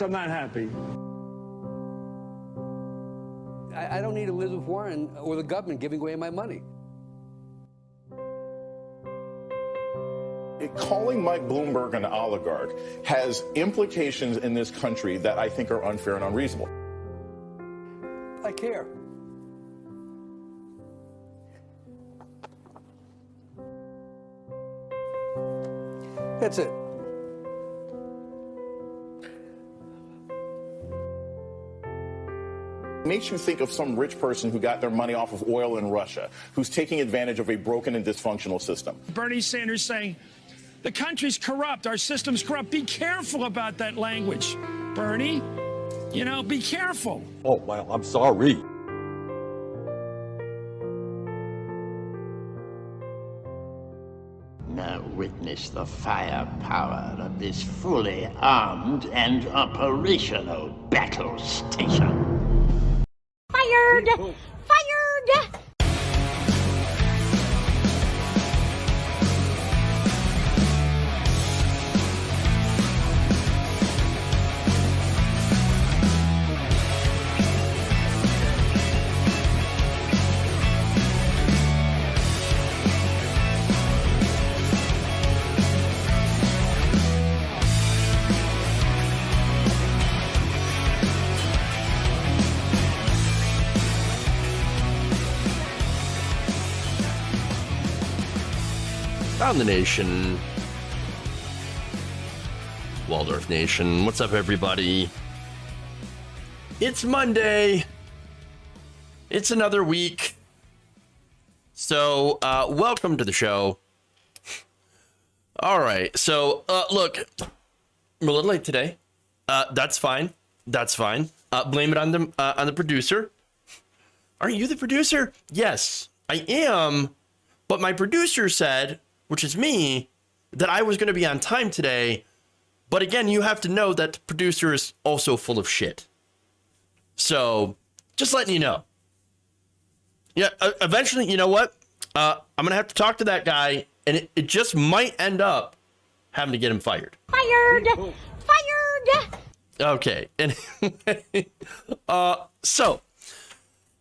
I'm not happy. I don't need Elizabeth Warren or the government giving away my money. Calling Mike Bloomberg an oligarch has implications in this country that I think are unfair and unreasonable. I care. That's it. Makes you think of some rich person who got their money off of oil in Russia, who's taking advantage of a broken and dysfunctional system. Bernie Sanders saying, the country's corrupt, our system's corrupt. Be careful about that language, Bernie. You know, be careful. Oh, well, I'm sorry. Now witness the firepower of this fully armed and operational battle station. Fired! Fired! Around the nation, Waldorf Nation, what's up, everybody? It's Monday. It's another week. So, welcome to the show. All right. So, look, I'm a little late today. That's fine. That's fine. Blame it on the producer. Aren't you the producer? Yes, I am. But my producer said, which is me, that I was going to be on time today. But again, you have to know that the producer is also full of shit. So, just letting you know. Yeah, eventually, you know what? I'm going to have to talk to that guy, and it just might end up having to get him fired. Fired! Fired! Okay. Anyway, so,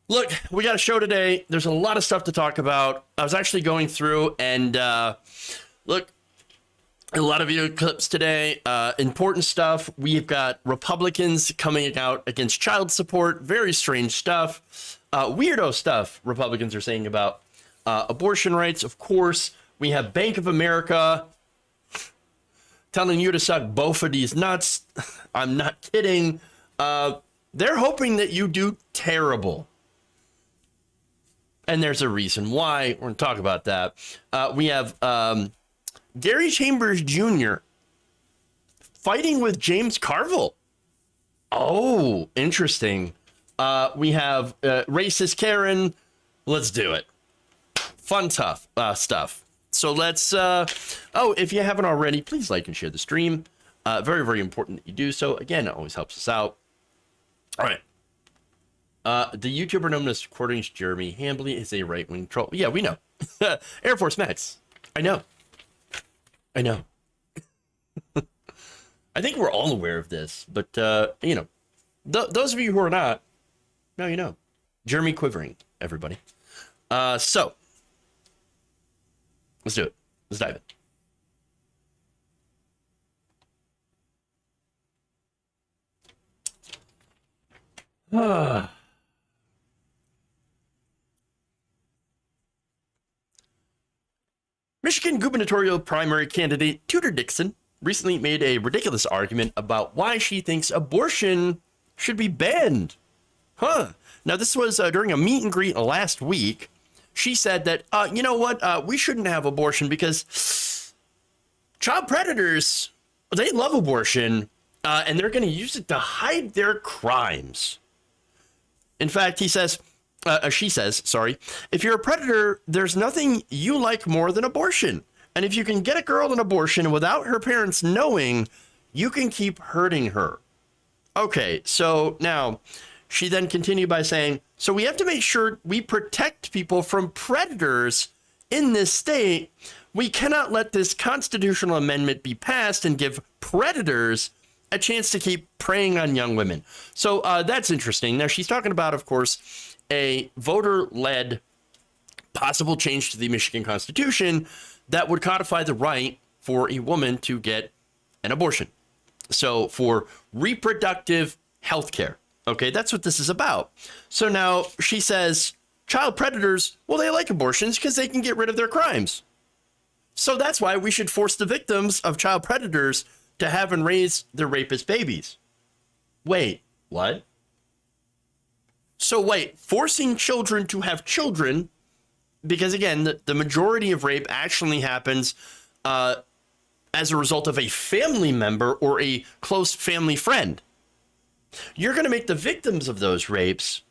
look, we got a show today. There's a lot of stuff to talk about. I was actually going through and, look, a lot of video clips today. Important stuff. We've got Republicans coming out against child support. Very strange stuff. Weirdo stuff Republicans are saying about abortion rights. Of course, we have Bank of America telling you to suck both of these nuts. I'm not kidding. They're hoping that you do terrible. And there's a reason why. We're going to talk about that. We have Gary Chambers Jr. fighting with James Carville. Oh, interesting. We have racist Karen. Let's do it. Fun, tough stuff. So let's... oh, if you haven't already, please like and share the stream. Very, very important that you do so. Again, it always helps us out. All right. The YouTuber known as Recordings Jeremy Hambley is a right-wing troll. Yeah, we know. Air Force Max. I know. I know. I think we're all aware of this, but, you know, those of you who are not, now you know. Jeremy Quivering, everybody. So, let's do it. Let's dive in. Michigan gubernatorial primary candidate Tudor Dixon recently made a ridiculous argument about why she thinks abortion should be banned. Now, this was during a meet and greet last week. She said that, you know what, we shouldn't have abortion because child predators, they love abortion, and they're going to use it to hide their crimes. In fact, she says, if you're a predator, there's nothing you like more than abortion. And if you can get a girl an abortion without her parents knowing, you can keep hurting her. Okay, so now she then continued by saying, so we have to make sure we protect people from predators in this state. We cannot let this constitutional amendment be passed and give predators a chance to keep preying on young women. So that's interesting. Now, she's talking about, of course, a voter-led possible change to the Michigan Constitution that would codify the right for a woman to get an abortion. So for reproductive health care. Okay, that's what this is about. So now she says child predators, well, they like abortions because they can get rid of their crimes. So that's why we should force the victims of child predators to have and raise their rapist babies. Wait, what? So wait, forcing children to have children, because again, the majority of rape actually happens as a result of a family member or a close family friend. You're going to make the victims of those rapes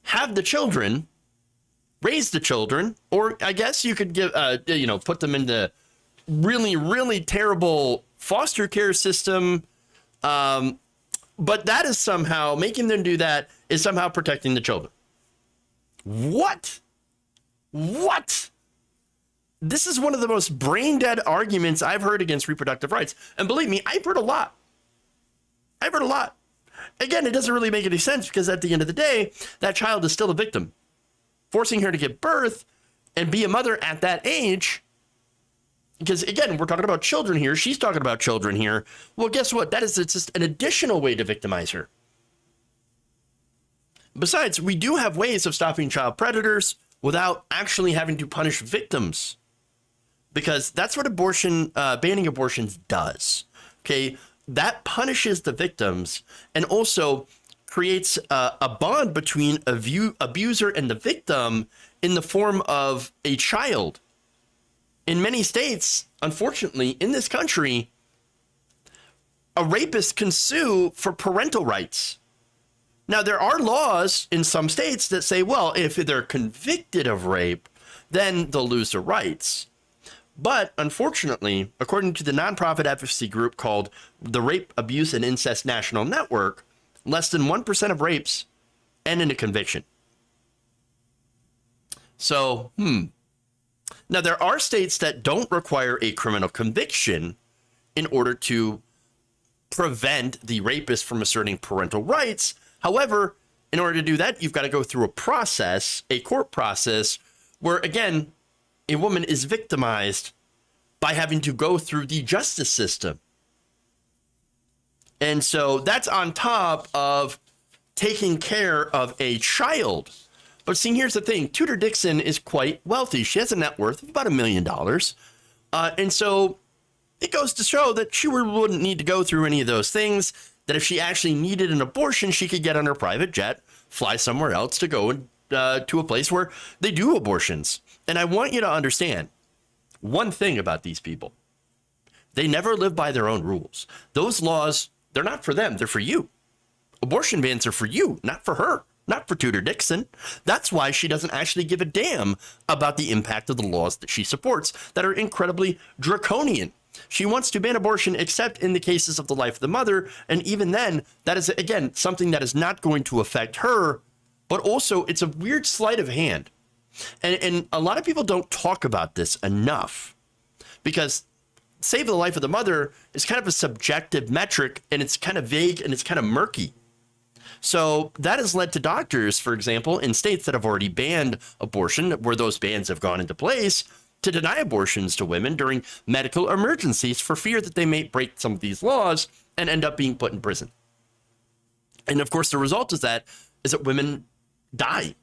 have the children, raise the children, or I guess you could give, put them into really, really terrible foster care system. But that is somehow, making them do that is somehow protecting the children. What? This is one of the most brain dead arguments I've heard against reproductive rights. And believe me, I've heard a lot. Again, it doesn't really make any sense because at the end of the day, that child is still a victim. Forcing her to give birth and be a mother at that age, because again, we're talking about children here. She's talking about children here. Well, guess what? It's just an additional way to victimize her. Besides, we do have ways of stopping child predators without actually having to punish victims, because that's what banning abortions does. Okay. That punishes the victims and also creates a bond between abuser and the victim in the form of a child. In many states, unfortunately, in this country, a rapist can sue for parental rights. Now, there are laws in some states that say, well, if they're convicted of rape, then they'll lose their rights. But unfortunately, according to the nonprofit advocacy group called the Rape, Abuse, and Incest National Network, less than 1% of rapes end in a conviction. So, Now, there are states that don't require a criminal conviction in order to prevent the rapist from asserting parental rights. However, in order to do that, you've got to go through a court process, where, again, a woman is victimized by having to go through the justice system. And so that's on top of taking care of a child. But see, here's the thing. Tudor Dixon is quite wealthy. She has a net worth of about $1 million. And so it goes to show that she wouldn't need to go through any of those things, that if she actually needed an abortion, she could get on her private jet, fly somewhere else to go to a place where they do abortions. And I want you to understand one thing about these people. They never live by their own rules. Those laws, they're not for them. They're for you. Abortion bans are for you, not for her, not for Tudor Dixon. That's why she doesn't actually give a damn about the impact of the laws that she supports that are incredibly draconian. She wants to ban abortion except in the cases of the life of the mother. And even then, that is, again, something that is not going to affect her. But also, it's a weird sleight of hand. And a lot of people don't talk about this enough, because save the life of the mother is kind of a subjective metric, and it's kind of vague and it's kind of murky. So that has led to doctors, for example, in states that have already banned abortion, where those bans have gone into place, to deny abortions to women during medical emergencies for fear that they may break some of these laws and end up being put in prison. And of course, the result is that women die.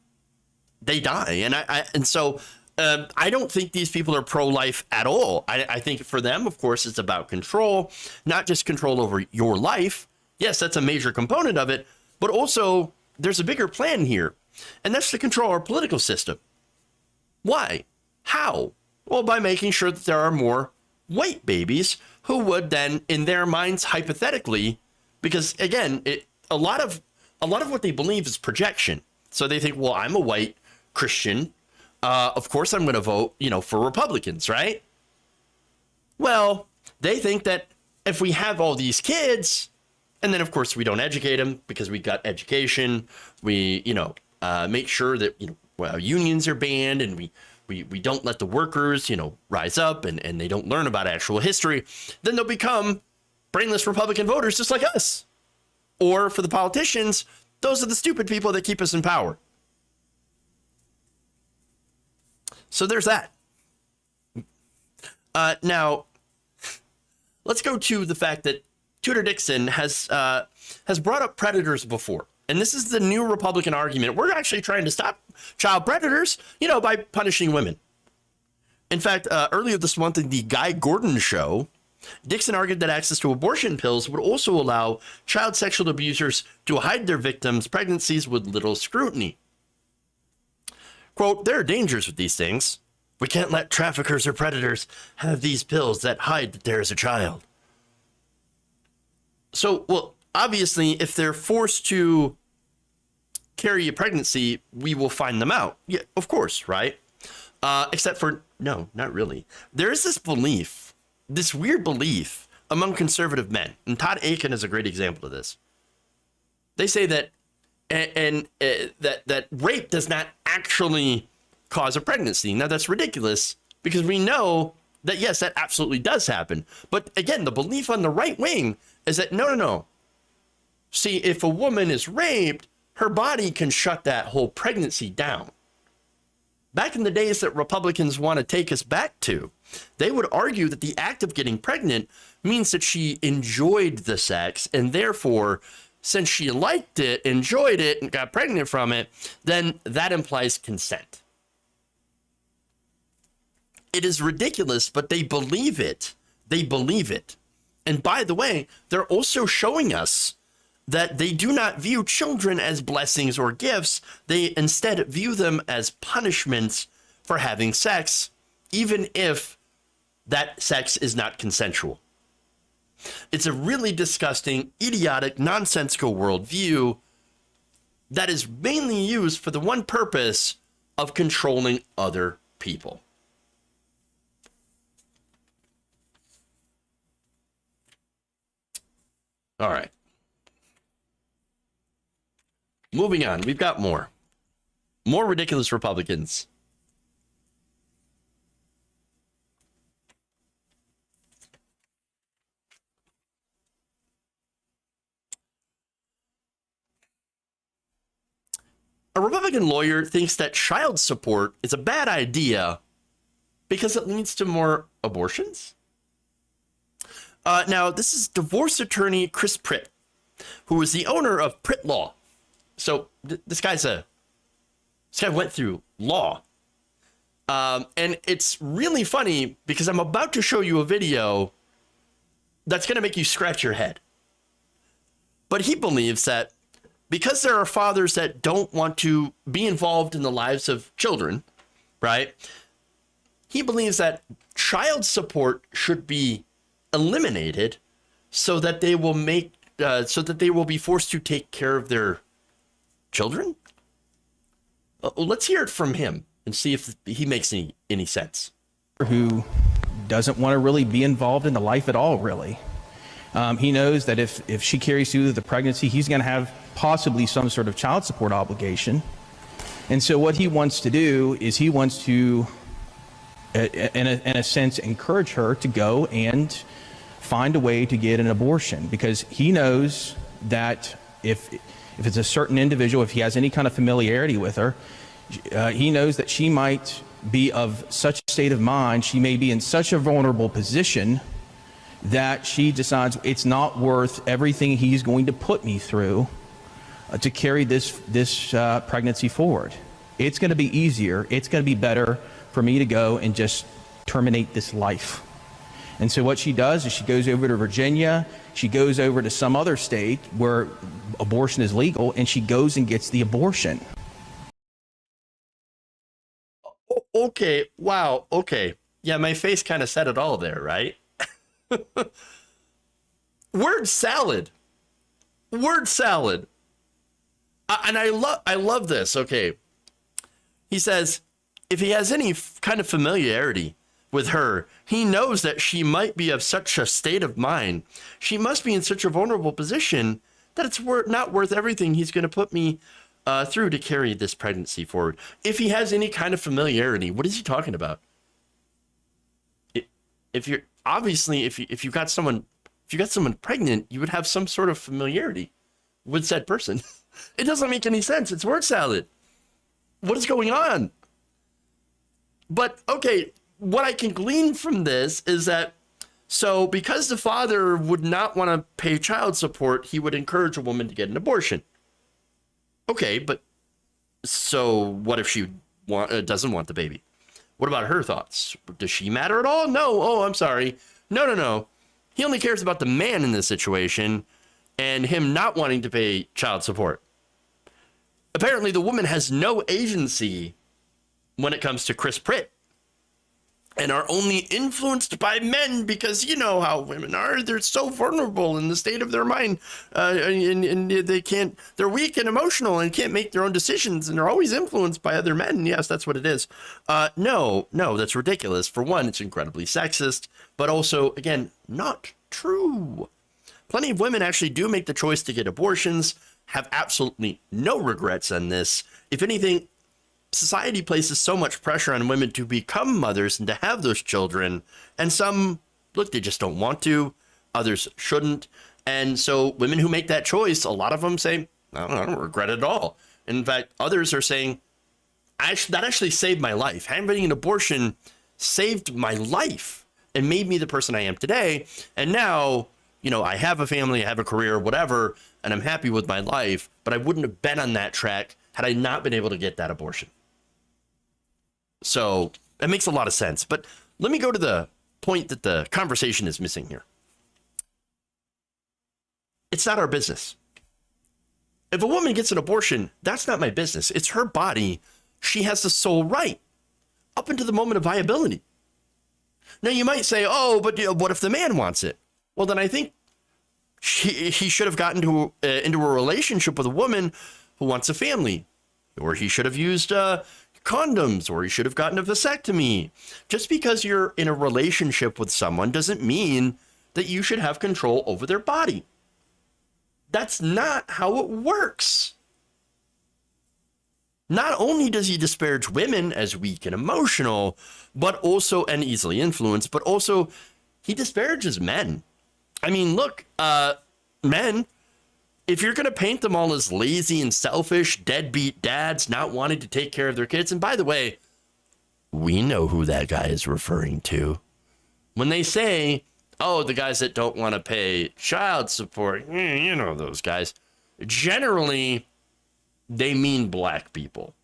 They die. And so I don't think these people are pro-life at all. I think for them, of course, it's about control, not just control over your life. Yes, that's a major component of it, but also there's a bigger plan here, and that's to control our political system. Why? How? Well, by making sure that there are more white babies who would then, in their minds, hypothetically, because again, a lot of what they believe is projection. So they think, well, I'm a white Christian. Of course, I'm going to vote, for Republicans, right? Well, they think that if we have all these kids, and then, of course, we don't educate them because we got education, we, make sure that, unions are banned, and we don't let the workers, rise up, and they don't learn about actual history, then they'll become brainless Republican voters just like us. Or for the politicians, those are the stupid people that keep us in power. So there's that. Now, let's go to the fact that Tudor Dixon has brought up predators before. And this is the new Republican argument. We're actually trying to stop child predators, by punishing women. In fact, earlier this month in the Guy Gordon show, Dixon argued that access to abortion pills would also allow child sexual abusers to hide their victims' pregnancies with little scrutiny. Quote, there are dangers with these things. We can't let traffickers or predators have these pills that hide that there is a child. So, well, obviously, if they're forced to carry a pregnancy, we will find them out. Yeah, of course, right? Except for, no, not really. There is this belief, this weird belief among conservative men, and Todd Aiken is a great example of this. They say that that rape does not actually cause a pregnancy. Now, that's ridiculous because we know that, yes, that absolutely does happen. But again, the belief on the right wing is that, no. See, if a woman is raped, her body can shut that whole pregnancy down. Back in the days that Republicans want to take us back to, they would argue that the act of getting pregnant means that she enjoyed the sex, and therefore, since she liked it, enjoyed it, and got pregnant from it, then that implies consent. It is ridiculous, but they believe it. They believe it. And by the way, they're also showing us that they do not view children as blessings or gifts. They instead view them as punishments for having sex, even if that sex is not consensual. It's a really disgusting, idiotic, nonsensical worldview that is mainly used for the one purpose of controlling other people. All right. Moving on, we've got more ridiculous Republicans. A Republican lawyer thinks that child support is a bad idea because it leads to more abortions. Now, this is divorce attorney Chris Pritt, who is the owner of Pritt Law. So this guy went through law. And it's really funny because I'm about to show you a video that's going to make you scratch your head. But he believes that because there are fathers that don't want to be involved in the lives of children, right? He believes that child support should be eliminated so that they will be forced to take care of their children. Let's hear it from him and see if he makes any sense. Who doesn't want to really be involved in the life at all, really. He knows that if she carries through the pregnancy, he's going to have possibly some sort of child support obligation. And so what he wants to do is he wants to, in a sense, encourage her to go and find a way to get an abortion, because he knows that if it's a certain individual, if he has any kind of familiarity with her, he knows that she might be of such a state of mind, she may be in such a vulnerable position that she decides it's not worth everything he's going to put me through to carry this pregnancy forward. It's going to be easier, it's going to be better for me to go and just terminate this life. And so what she does is she goes over to Virginia, she goes over to some other state where abortion is legal, and she goes and gets the abortion. Okay, wow, okay. Yeah, my face kind of said it all there, right? Word salad. Word salad. And I love this, okay. He says, if he has any kind of familiarity with her, he knows that she might be of such a state of mind. She must be in such a vulnerable position that it's not worth everything he's going to put me through to carry this pregnancy forward. If he has any kind of familiarity, what is he talking about? If you've got someone if you got someone pregnant, you would have some sort of familiarity with said person. It doesn't make any sense. It's word salad. What is going on? But okay, what I can glean from this is that, so because the father would not want to pay child support, he would encourage a woman to get an abortion. Okay, but so what if she doesn't want the baby? What about her thoughts? Does she matter at all? No. Oh, I'm sorry. No. He only cares about the man in this situation and him not wanting to pay child support. Apparently, the woman has no agency when it comes to Chris Pratt and are only influenced by men because you know how women are. They're so vulnerable in the state of their mind, and they're weak and emotional and can't make their own decisions, and they're always influenced by other men. Yes, that's what it is. No, that's ridiculous. For one, it's incredibly sexist, but also, again, not true. Plenty of women actually do make the choice to get abortions, have absolutely no regrets on this. If anything, society places so much pressure on women to become mothers and to have those children. And some, look, they just don't want to. Others shouldn't. And so women who make that choice, a lot of them say, I don't regret it at all. In fact, others are saying, that actually saved my life. Having an abortion saved my life and made me the person I am today. And now, I have a family, I have a career, whatever, and I'm happy with my life, but I wouldn't have been on that track had I not been able to get that abortion. So that makes a lot of sense. But let me go to the point that the conversation is missing here. It's not our business. If a woman gets an abortion, that's not my business. It's her body. She has the sole right up until the moment of viability. Now, you might say, oh, but what if the man wants it? Well, then I think he should have gotten into a relationship with a woman who wants a family, or he should have used condoms, or he should have gotten a vasectomy. Just because you're in a relationship with someone doesn't mean that you should have control over their body. That's not how it works. Not only does he disparage women as weak and emotional, but also, and easily influenced, but also he disparages men. I mean, look, men, if you're going to paint them all as lazy and selfish, deadbeat dads not wanting to take care of their kids, and by the way, we know who that guy is referring to. When they say, oh, the guys that don't want to pay child support, you know those guys, generally, they mean black people.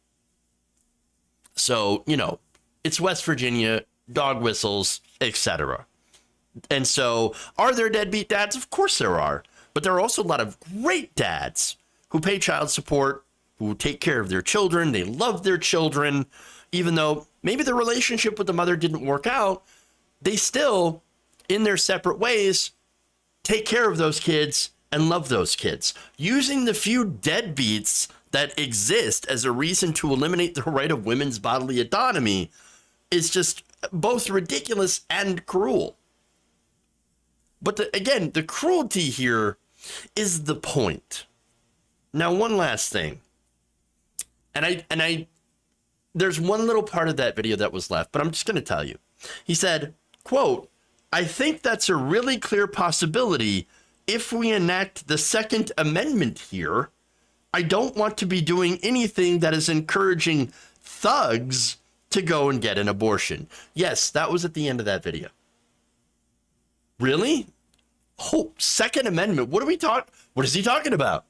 So, it's West Virginia, dog whistles, etc. And so, are there deadbeat dads? Of course there are. But there are also a lot of great dads who pay child support, who take care of their children. They love their children. Even though maybe the relationship with the mother didn't work out, they still, in their separate ways, take care of those kids and love those kids. Using the few deadbeats that exist as a reason to eliminate the right of women's bodily autonomy is just both ridiculous and cruel. But again, the cruelty here is the point. Now, one last thing. And I there's one little part of that video that was left, but I'm just going to tell you. He said, quote, I think that's a really clear possibility if we enact the Second Amendment here. I don't want to be doing anything that is encouraging thugs to go and get an abortion. Yes, that was at the end of that video. Really? Oh, Second Amendment. What is he talking about?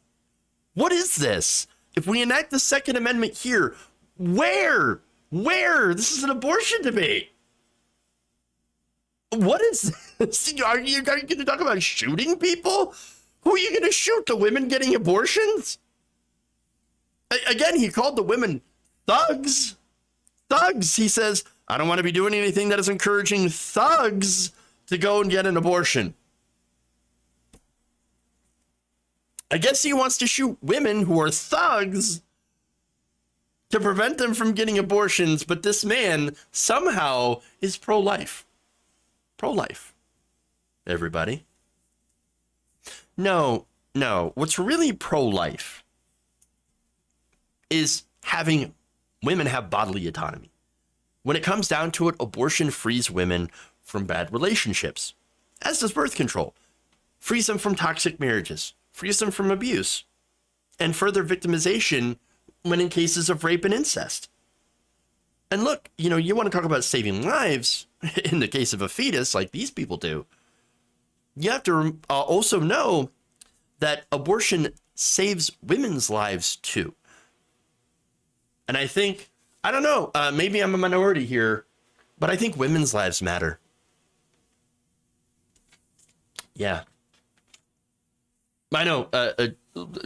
What is this? If we enact the Second Amendment here, where? This is an abortion debate. What is this? Are you going to talk about shooting people? Who are you going to shoot? The women getting abortions? Again, he called the women thugs. Thugs. He says, I don't want to be doing anything that is encouraging thugs to go and get an abortion. I guess he wants to shoot women who are thugs to prevent them from getting abortions, but this man somehow is pro-life. Pro-life. Everybody. No. What's really pro-life is having women have bodily autonomy. When it comes down to it, abortion frees women from bad relationships, as does birth control. frees them from toxic marriages, frees them from abuse, and further victimization when in cases of rape and incest. And look, you know, you want to talk about saving lives in the case of a fetus like these people do. You have to also know that abortion saves women's lives too. And I think, I don't know, maybe I'm a minority here, but I think women's lives matter. Yeah. I know,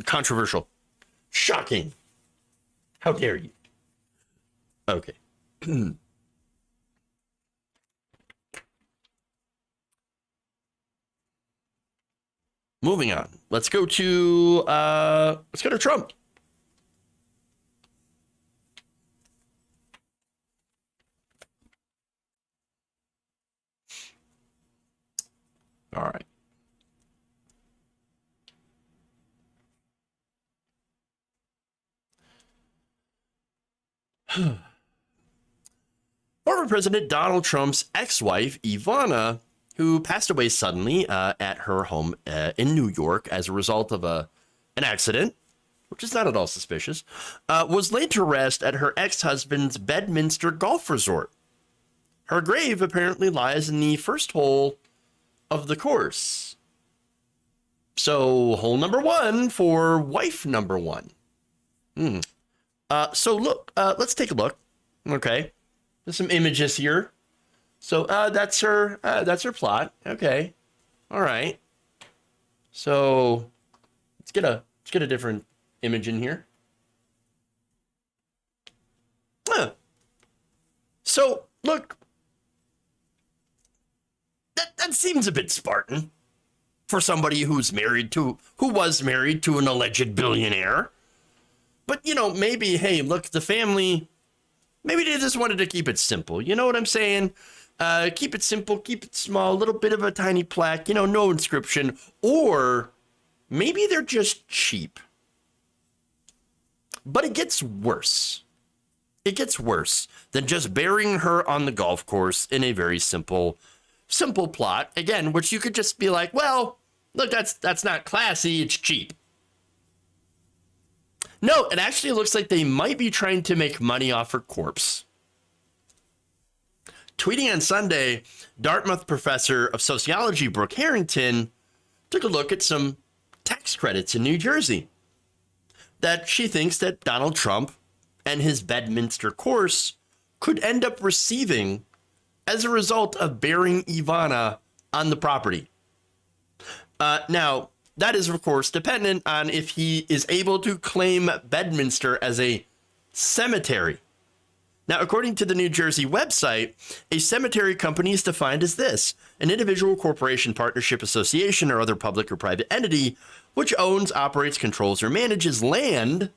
controversial. Shocking. How dare you? Okay. Moving on. Let's go to Trump. All right. Former President Donald Trump's ex-wife, Ivana, who passed away suddenly at her home in New York as a result of an accident, which is not at all suspicious, was laid to rest at her ex-husband's Bedminster golf resort. Her grave apparently lies in the first hole of the course. So, hole number one for wife number one. So look, let's take a look. Okay, there's some images here. So that's her plot. Okay, all right. So let's get a different image in here. So look, that seems a bit Spartan for somebody who was married to an alleged billionaire. But, you know, maybe, hey, look, the family, maybe they just wanted to keep it simple. You know what I'm saying? Keep it simple, keep it small, a little bit of a tiny plaque, you know, no inscription. Or maybe they're just cheap. But it gets worse. It gets worse than just burying her on the golf course in a very simple plot. Again, which you could just be like, well, look, that's not classy, it's cheap. No, it actually looks like they might be trying to make money off her corpse. Tweeting on Sunday, Dartmouth professor of sociology Brooke Harrington took a look at some tax credits in New Jersey that she thinks that Donald Trump and his Bedminster course could end up receiving as a result of burying Ivana on the property. Now, that is, of course, dependent on if he is able to claim Bedminster as a cemetery. Now, according to the New Jersey website, a cemetery company is defined as this: an individual, corporation, partnership, association, or other public or private entity which owns, operates, controls, or manages land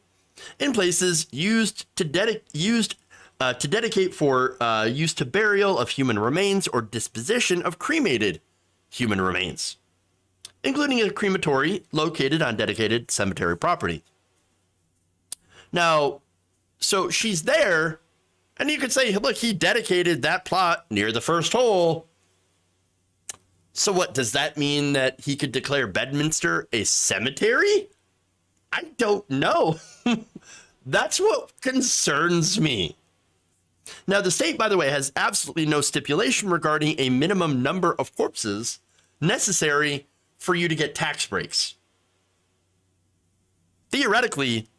in places used to dedicate for use to burial of human remains or disposition of cremated human remains, including a crematory located on dedicated cemetery property. Now, so she's there, and you could say, look, he dedicated that plot near the first hole. So what, does that mean that he could declare Bedminster a cemetery? I don't know. That's what concerns me. Now, the state, by the way, has absolutely no stipulation regarding a minimum number of corpses necessary for you to get tax breaks. Theoretically,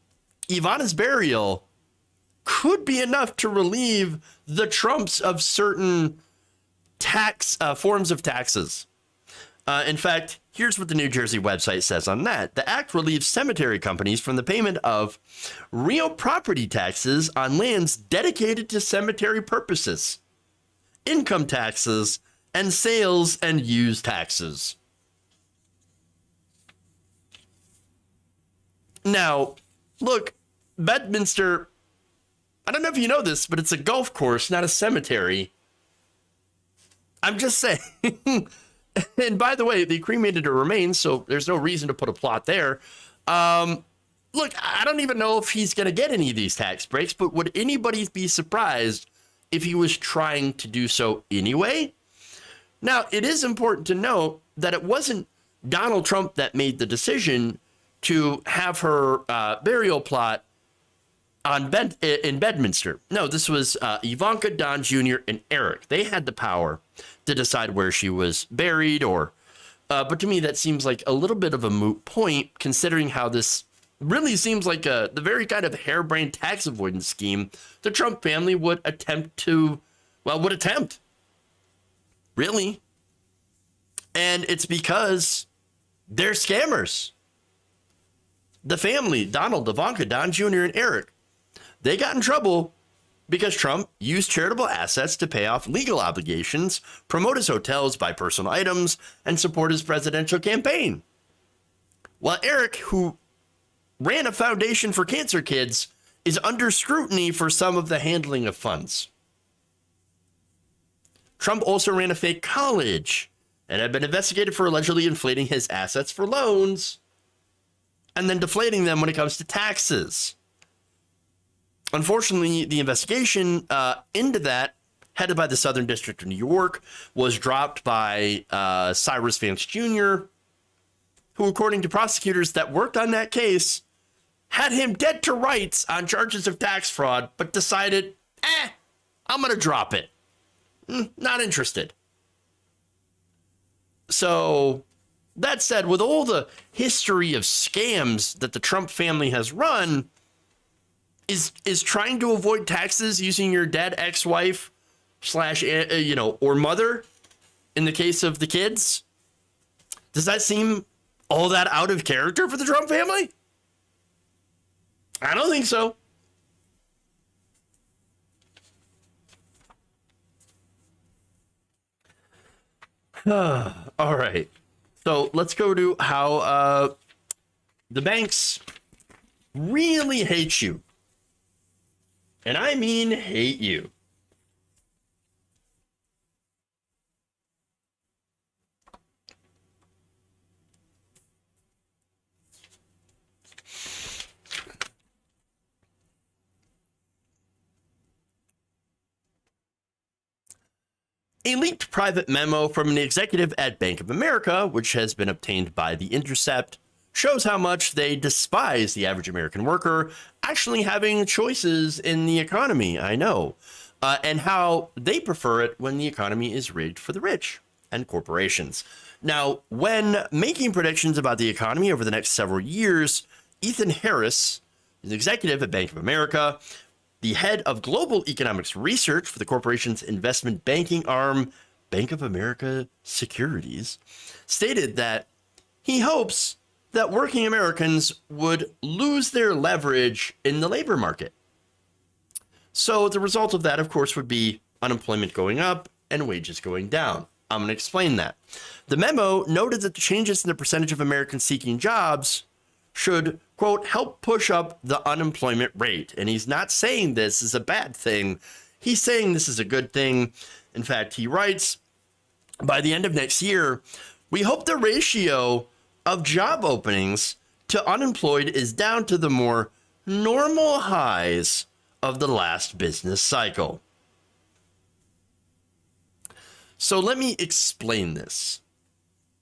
Ivana's burial could be enough to relieve the Trumps of certain tax forms of taxes. In fact, here's what the New Jersey website says on that. The act relieves cemetery companies from the payment of real property taxes on lands dedicated to cemetery purposes, income taxes, and sales and use taxes. Now, look, Bedminster, I don't know if you know this, but it's a golf course, not a cemetery. I'm just saying. And by the way, they cremated her remains, so there's no reason to put a plot there. Look, I don't even know if he's going to get any of these tax breaks, but would anybody be surprised if he was trying to do so anyway? Now, it is important to note that it wasn't Donald Trump that made the decision to have her burial plot in Bedminster. No, this was Ivanka, Don Jr., and Eric. They had the power to decide where she was buried, but to me that seems like a little bit of a moot point, considering how this really seems like the very kind of harebrained tax avoidance scheme the Trump family would attempt. Really. And it's because they're scammers. The family, Donald, Ivanka, Don Jr., and Eric, they got in trouble because Trump used charitable assets to pay off legal obligations, promote his hotels, buy personal items, and support his presidential campaign. While Eric, who ran a foundation for cancer kids, is under scrutiny for some of the handling of funds. Trump also ran a fake college and had been investigated for allegedly inflating his assets for loans and then deflating them when it comes to taxes. Unfortunately, the investigation into that, headed by the Southern District of New York, was dropped by Cyrus Vance Jr., who, according to prosecutors that worked on that case, had him dead to rights on charges of tax fraud, but decided, I'm going to drop it. Not interested. So, that said, with all the history of scams that the Trump family has run, is trying to avoid taxes using your dead ex-wife / or mother in the case of the kids, does that seem all that out of character for the Trump family? I don't think so. All right. So let's go to how the banks really hate you. And I mean hate you. A leaked private memo from an executive at Bank of America, which has been obtained by The Intercept, shows how much they despise the average American worker actually having choices in the economy, I know, and how they prefer it when the economy is rigged for the rich and corporations. Now, when making predictions about the economy over the next several years, Ethan Harris, an executive at Bank of America, the head of global economics research for the corporation's investment banking arm, Bank of America Securities, stated that he hopes that working Americans would lose their leverage in the labor market. So the result of that, of course, would be unemployment going up and wages going down. I'm going to explain that. The memo noted that the changes in the percentage of Americans seeking jobs should, quote, help push up the unemployment rate. And he's not saying this is a bad thing. He's saying this is a good thing. In fact, he writes, by the end of next year, we hope the ratio of job openings to unemployed is down to the more normal highs of the last business cycle. So let me explain this.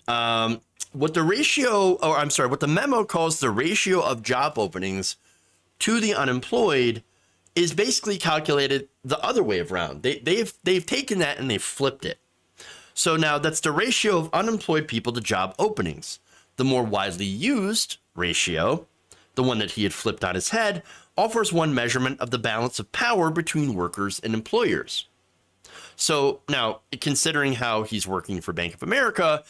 What the memo calls the ratio of job openings to the unemployed is basically calculated the other way around. They've taken that and they've flipped it. So now that's the ratio of unemployed people to job openings. The more widely used ratio, the one that he had flipped on his head, offers one measurement of the balance of power between workers and employers. So now, considering how he's working for Bank of America,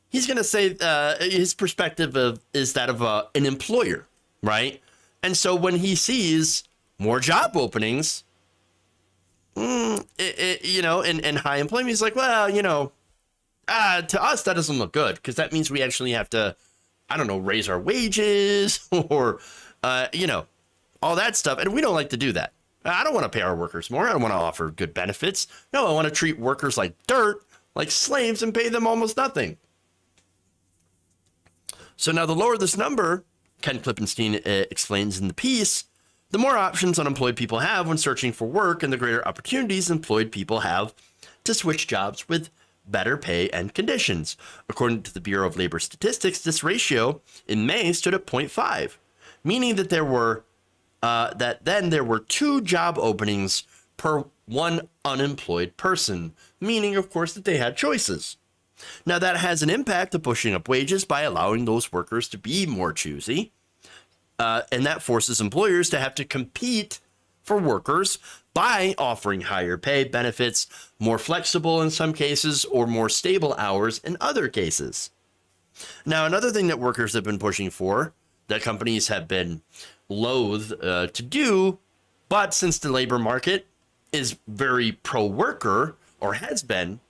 he's going to say his perspective is that of an employer, right? And so when he sees more job openings, and high employment, he's like, well, to us, that doesn't look good because that means we actually have to, raise our wages or, all that stuff. And we don't like to do that. I don't want to pay our workers more. I don't want to offer good benefits. No, I want to treat workers like dirt, like slaves, and pay them almost nothing. So now the lower this number, Ken Klippenstein explains in the piece, the more options unemployed people have when searching for work and the greater opportunities employed people have to switch jobs with better pay and conditions. According to the Bureau of Labor Statistics, this ratio in May stood at 0.5, meaning that there were 2 job openings per 1 unemployed person, meaning, of course, that they had choices. Now, that has an impact of pushing up wages by allowing those workers to be more choosy, and that forces employers to have to compete for workers by offering higher pay, benefits, more flexible in some cases, or more stable hours in other cases. Now, another thing that workers have been pushing for, that companies have been loath to do, but since the labor market is very pro-worker, or has been,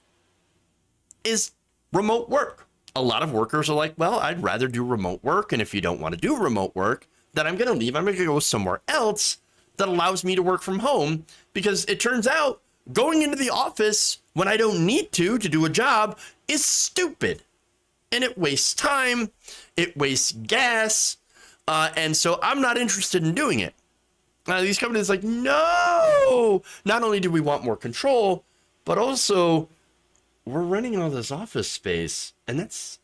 is remote work. A lot of workers are like, well, I'd rather do remote work, and if you don't want to do remote work, then I'm going to leave. I'm going to go somewhere else that allows me to work from home, because it turns out going into the office when I don't need to do a job is stupid, and it wastes time, it wastes gas, and so I'm not interested in doing it. These companies are like, no, not only do we want more control, but also we're renting all this office space, and that's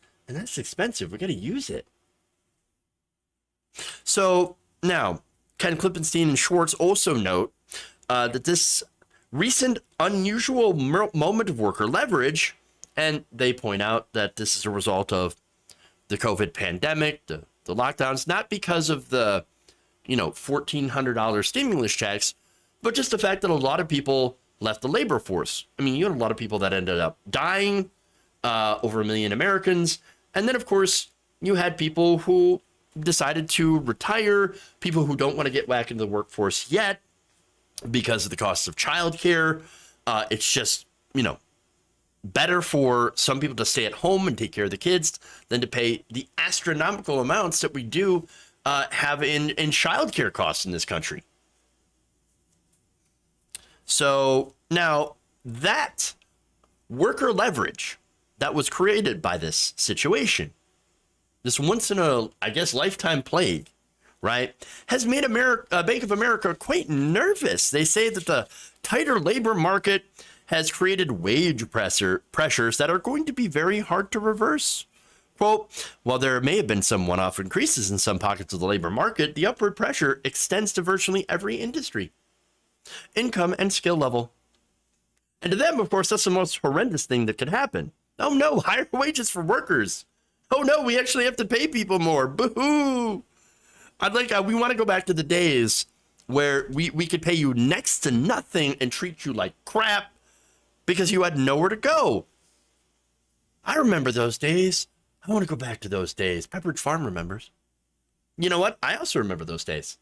expensive. We got to use it. So now, Ken Klippenstein and Schwartz also note that this recent unusual moment of worker leverage, and they point out that this is a result of the COVID pandemic, the lockdowns, not because of the $1,400 stimulus checks, but just the fact that a lot of people left the labor force. I mean, you had a lot of people that ended up dying, over 1 million Americans. And then, of course, you had people who decided to retire, people who don't want to get back into the workforce yet because of the cost of childcare. It's just, better for some people to stay at home and take care of the kids than to pay the astronomical amounts that we do have in childcare costs in this country. So now that worker leverage that was created by this situation, this once in a, lifetime plague, right, has made Bank of America quite nervous. They say that the tighter labor market has created wage pressures that are going to be very hard to reverse. Quote, while there may have been some one-off increases in some pockets of the labor market, the upward pressure extends to virtually every industry, income, and skill level. And to them, of course, that's the most horrendous thing that could happen. Oh no, higher wages for workers. Oh no, we actually have to pay people more. Boo-hoo. We want to go back to the days where we could pay you next to nothing and treat you like crap because you had nowhere to go. I remember those days. I want to go back to those days. Pepperidge Farm remembers. You know what? I also remember those days.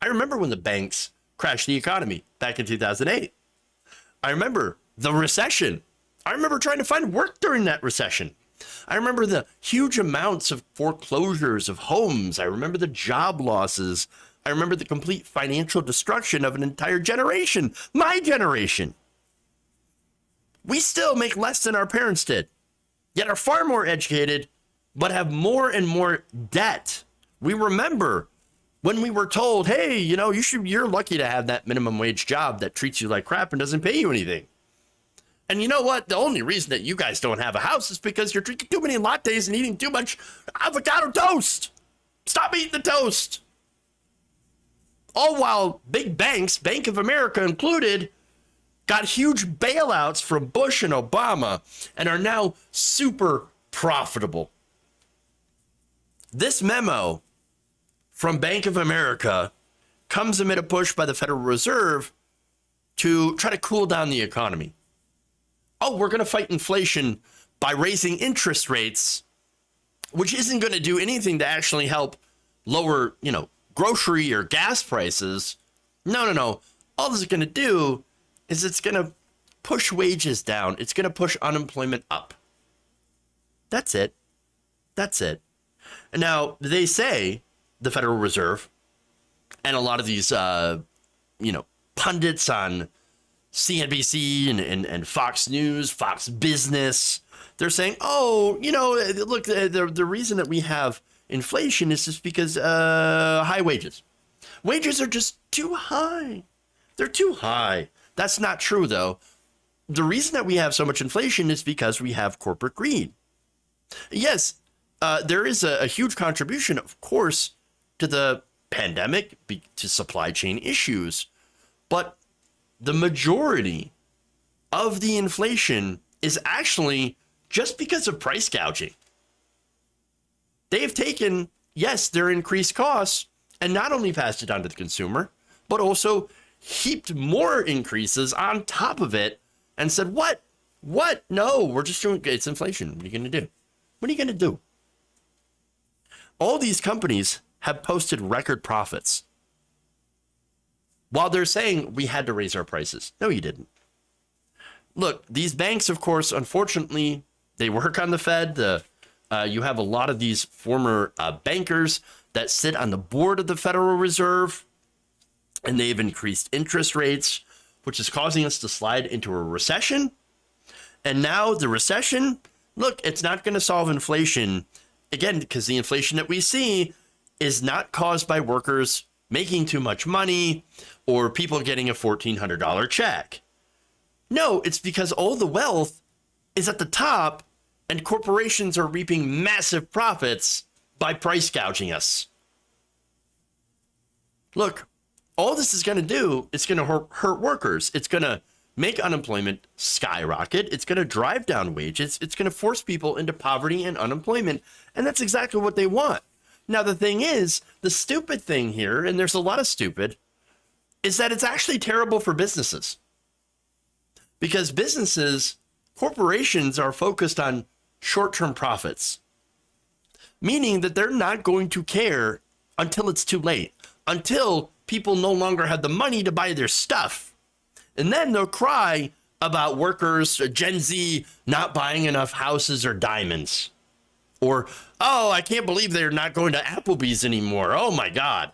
I remember when the banks crashed the economy back in 2008. I remember the recession. I remember trying to find work during that recession. I remember the huge amounts of foreclosures of homes. I remember the job losses. I remember the complete financial destruction of an entire generation. My generation. We still make less than our parents did, yet are far more educated, but have more and more debt. We remember when we were told, hey, you're lucky to have that minimum wage job that treats you like crap and doesn't pay you anything. And you know what? The only reason that you guys don't have a house is because you're drinking too many lattes and eating too much avocado toast. Stop eating the toast. All while big banks, Bank of America included, got huge bailouts from Bush and Obama and are now super profitable. This memo from Bank of America comes amid a push by the Federal Reserve to try to cool down the economy. Oh, we're going to fight inflation by raising interest rates, which isn't going to do anything to actually help lower, grocery or gas prices. No. All this is going to do is it's going to push wages down. It's going to push unemployment up. That's it. And now they say, the Federal Reserve and a lot of these, pundits on CNBC and Fox News, Fox Business, they're saying, look, the reason that we have inflation is just because high wages. Wages are just too high. They're too high. That's not true, though. the reason that we have so much inflation is because we have corporate greed. Yes, there is a huge contribution, of course, to the pandemic, to supply chain issues, but the majority of the inflation is actually just because of price gouging. They've taken, yes, their increased costs and not only passed it on to the consumer, but also heaped more increases on top of it and said, what? No, we're just doing, it's inflation. What are you going to do? What are you going to do? All these companies have posted record profits while they're saying we had to raise our prices. No, you didn't. Look, these banks, of course, unfortunately, they work on the Fed. You have a lot of these former bankers that sit on the board of the Federal Reserve, and they've increased interest rates, which is causing us to slide into a recession. And now the recession, look, it's not going to solve inflation, again, because the inflation that we see is not caused by workers making too much money or people getting a $1,400 check. No, it's because all the wealth is at the top and corporations are reaping massive profits by price gouging us. Look, all this is going to do is going to hurt workers. It's going to make unemployment skyrocket. It's going to drive down wages. It's going to force people into poverty and unemployment. And that's exactly what they want. Now, the thing is, the stupid thing here, and there's a lot of stupid, is that it's actually terrible for businesses. Because businesses, corporations are focused on short-term profits, meaning that they're not going to care until it's too late, until people no longer have the money to buy their stuff. And then they'll cry about workers, Gen Z, not buying enough houses or diamonds. Or, oh, I can't believe they're not going to Applebee's anymore. Oh, my God.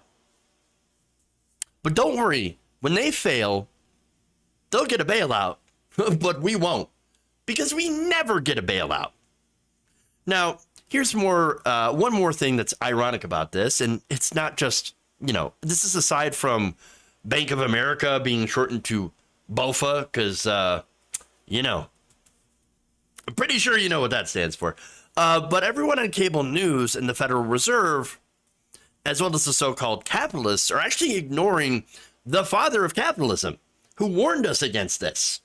But don't worry. When they fail, they'll get a bailout. But we won't. Because we never get a bailout. Now, here's one more thing that's ironic about this. And it's not just, this is aside from Bank of America being shortened to BOFA. Because, I'm pretty sure you know what that stands for. But everyone on cable news and the Federal Reserve, as well as the so-called capitalists, are actually ignoring the father of capitalism, who warned us against this.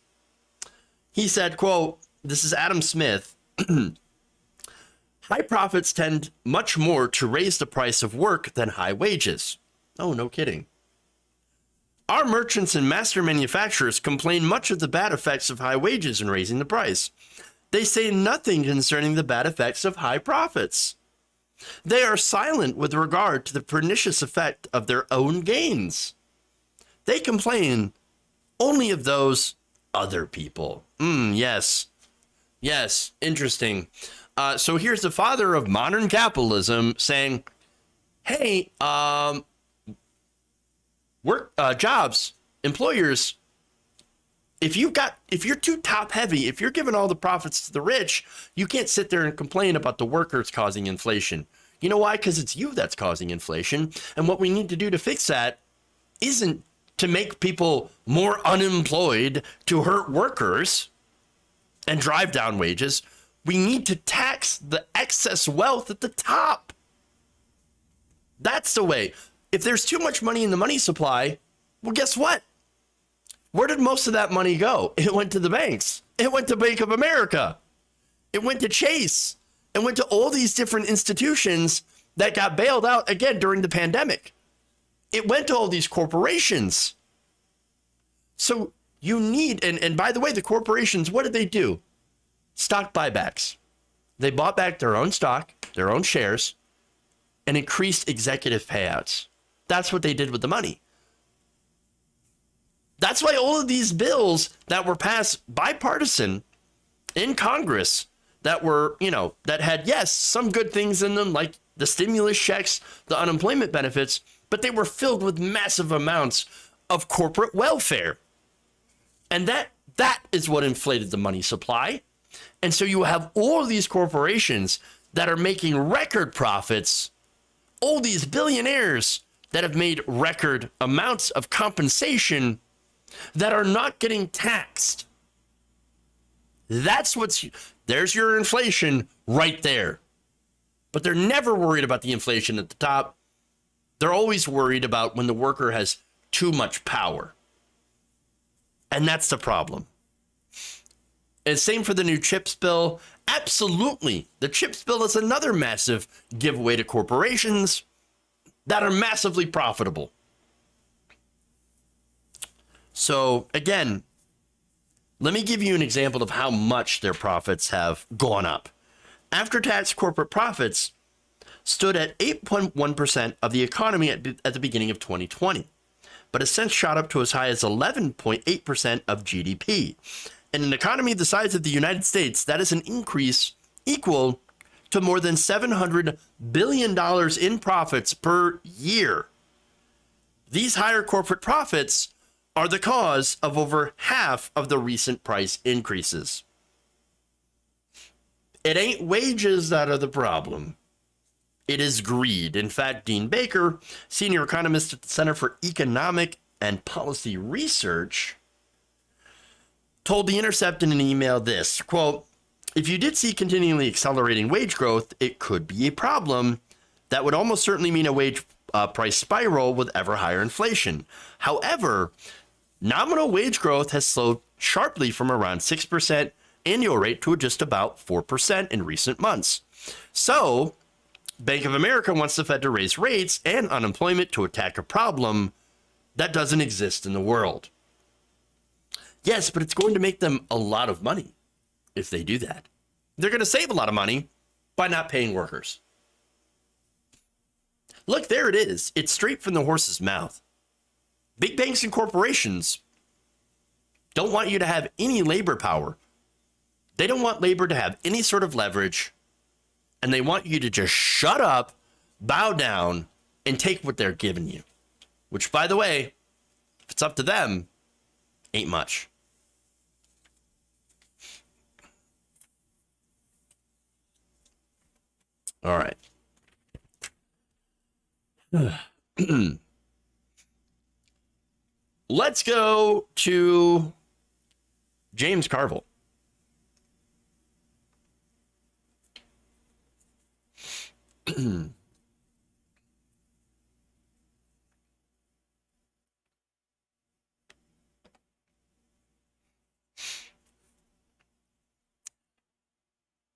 He said, quote, this is Adam Smith, high profits tend much more to raise the price of work than high wages. Oh, no kidding. Our merchants and master manufacturers complain much of the bad effects of high wages in raising the price. They say nothing concerning the bad effects of high profits. They are silent with regard to the pernicious effect of their own gains. They complain only of those other people. Yes, interesting. So here's the father of modern capitalism saying, hey, jobs, employers, if you're too top heavy, if you're giving all the profits to the rich, you can't sit there and complain about the workers causing inflation. You know why? Because it's you that's causing inflation. And what we need to do to fix that isn't to make people more unemployed, to hurt workers and drive down wages. We need to tax the excess wealth at the top. That's the way. If there's too much money in the money supply, well, guess what? Where did most of that money go? It went to the banks. It went to Bank of America. It went to Chase. It went to all these different institutions that got bailed out, again, during the pandemic. It went to all these corporations. So you need, and by the way, the corporations, what did they do? Stock buybacks. They bought back their own stock, their own shares, and increased executive payouts. That's what they did with the money. That's why all of these bills that were passed bipartisan in Congress that were, that had, yes, some good things in them, like the stimulus checks, the unemployment benefits, but they were filled with massive amounts of corporate welfare. And that is what inflated the money supply. And so you have all of these corporations that are making record profits, all these billionaires that have made record amounts of compensation that are not getting taxed. There's your inflation right there. But they're never worried about the inflation at the top. They're always worried about when the worker has too much power. And that's the problem. And same for the new CHIPS bill. Absolutely. The CHIPS bill is another massive giveaway to corporations that are massively profitable. So again, let me give you an example of how much their profits have gone up. After-tax corporate profits stood at 8.1% of the economy at the beginning of 2020, but has since shot up to as high as 11.8% of GDP. In an economy the size of the United States, that is an increase equal to more than $700 billion in profits per year. These higher corporate profits are the cause of over half of the recent price increases. It ain't wages that are the problem. It is greed. In fact, Dean Baker, senior economist at the Center for Economic and Policy Research, told The Intercept in an email this, quote, "If you did see continually accelerating wage growth, it could be a problem. That would almost certainly mean a wage price spiral with ever higher inflation. However, nominal wage growth has slowed sharply from around 6% annual rate to just about 4% in recent months. So, Bank of America wants the Fed to raise rates and unemployment to attack a problem that doesn't exist in the world." Yes, but it's going to make them a lot of money if they do that. They're going to save a lot of money by not paying workers. Look, there it is. It's straight from the horse's mouth. Big banks and corporations don't want you to have any labor power. They don't want labor to have any sort of leverage. And they want you to just shut up, bow down, and take what they're giving you. Which, by the way, if it's up to them, ain't much. All right. Let's go to James Carville.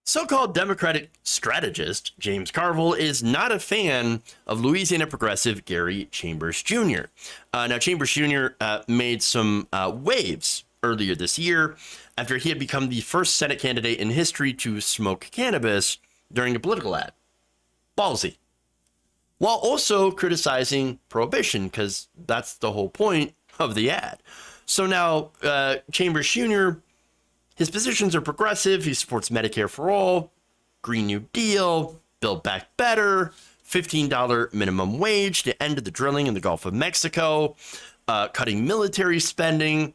So-called Democratic strategist James Carville is not a fan of Louisiana progressive Gary Chambers Jr. Now, Chambers Jr. Made some waves earlier this year after he had become the first Senate candidate in history to smoke cannabis during a political ad. Ballsy. While also criticizing prohibition, because that's the whole point of the ad. So now Chambers Jr., his positions are progressive. He supports Medicare for all, Green New Deal, Build Back Better, $15 minimum wage, the end of the drilling in the Gulf of Mexico, cutting military spending.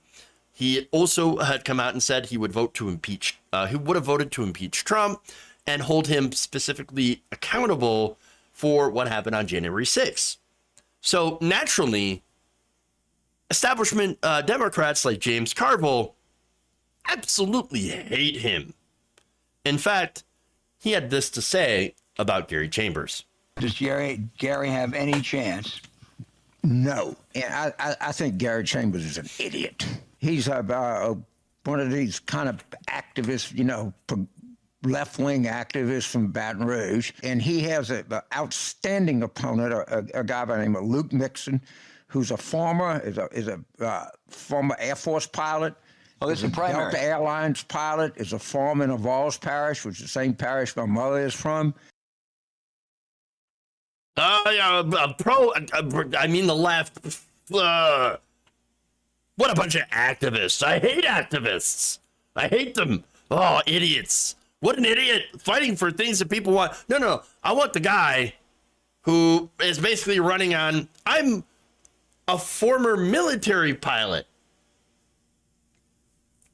He also had come out and said he would vote to impeach, he would have voted to impeach Trump and hold him specifically accountable for what happened on January 6th. So naturally, establishment Democrats like James Carville absolutely hate him. In fact, he had this to say about Gary Chambers. Does Gary have any chance? No. And I think Gary Chambers is an idiot. He's one of these kind of activists, left-wing activists from Baton Rouge. And he has an outstanding opponent, a guy by the name of Luke Nixon, who's a former Air Force pilot. Oh, this is a primary. Delta Airlines pilot, is a foreman of Falls Parish, which is the same parish my mother is from. I mean the left. What a bunch of activists. I hate activists. I hate them. Oh, idiots. What an idiot. Fighting for things that people want. No. I want the guy who is basically running on, I'm a former military pilot.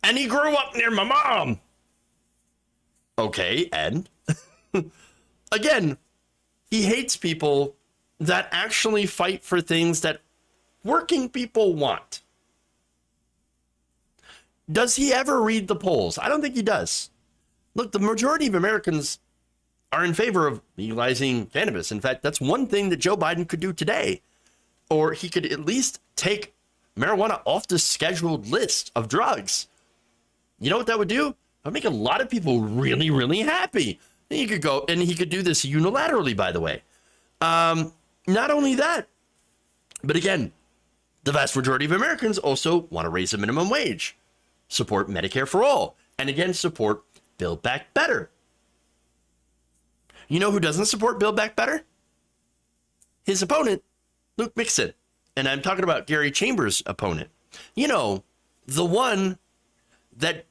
And he grew up near my mom. Okay, and? Again, he hates people that actually fight for things that working people want. Does he ever read the polls? I don't think he does. Look, the majority of Americans are in favor of legalizing cannabis. In fact, that's one thing that Joe Biden could do today. Or he could at least take marijuana off the scheduled list of drugs. You know what that would do? That would make a lot of people really, really happy. And he could go, and he could do this unilaterally, by the way. Not only that, but again, the vast majority of Americans also want to raise the minimum wage, support Medicare for all, and again, support Build Back Better. You know who doesn't support Build Back Better? His opponent, Luke Mixon. And I'm talking about Gary Chambers' opponent. You know, the one that